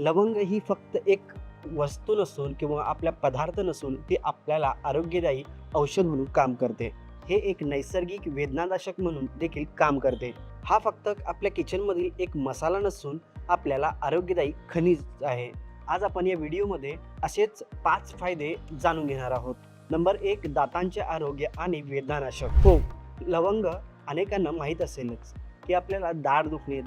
लवंग ही फक्त एक वस्तू नसून किंवा आपल्या पदार्थ नसून ती आपल्याला आरोग्यदायी औषध म्हणून काम करते. हे एक नैसर्गिक वेदनानाशक म्हणून देखील काम करते. हा फक्त आपल्या किचनमधील एक मसाला नसून आपल्याला आरोग्यदायी खनिज आहे. आज आपण या व्हिडिओमध्ये असेच 5 फायदे जाणून घेणार आहोत. नंबर 1, दातांचे आरोग्य आणि वेदनानाशक. हो, लवंग अनेकांना माहीत असेलच की आपल्याला दाढ दुखणे,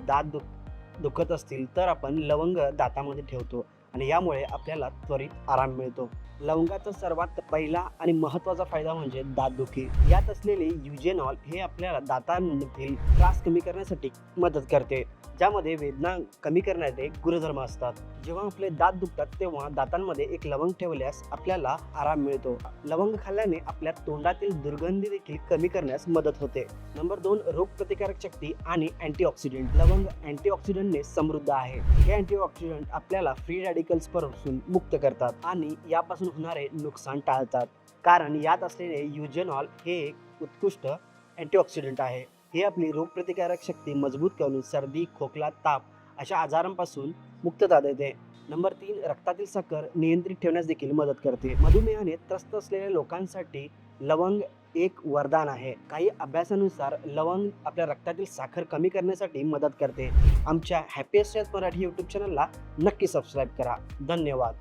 दुखत असतील तर आपण लवंग दातामध्ये ठेवतो आणि यामुळे आपल्याला त्वरित आराम मिळतो. लवंगाचा सर्वात पहिला आणि महत्त्वाचा फायदा म्हणजे दातदुखी. यात असलेले युजेनॉल हे आपल्याला दातांमधील त्रास कमी करण्यासाठी मदत करते, ज्यामध्ये वेदना कमी करण्याचे गुणधर्म असतात. जेव्हा आपले दात दुखतात तेव्हा दातांमध्ये एक लवंग ठेवल्यास आपल्याला आराम मिळतो. लवंग खाल्ल्याने आपल्या तोंडातील दुर्गंधी देखील कमी करण्यास मदत होते. नंबर 2, रोगप्रतिकारक शक्ती आणि अँटीऑक्सिडेंट. लवंग अँटीऑक्सिडंटने समृद्ध आहे. हे अँटीऑक्सिडंट आपल्याला फ्री रॅडिकल्स पासून मुक्त करतात आणि यापासून होणारे नुकसान टाळतात. कारण यात असलेले युजेनॉल हे एक उत्कृष्ट अँटीऑक्सिडंट आहे. हे आपली रोगप्रतिकारक शक्ती मजबूत करून सर्दी, खोकला, ताप अशा आजारांपासून मुक्तता देते. नंबर 3, रक्तातील साखर नियंत्रित ठेवण्यास देखील मदत करते. मधुमेहाने त्रस्त असलेल्या लोकांसाठी लवंग एक वरदान आहे. काही अभ्यासानुसार लवंग आपल्या रक्तातील साखर कमी करण्यासाठी मदत करते. आमच्या हॅपीएस्ट हेल्थ मराठी यूट्यूब चॅनलला नक्की सबस्क्राईब करा. धन्यवाद.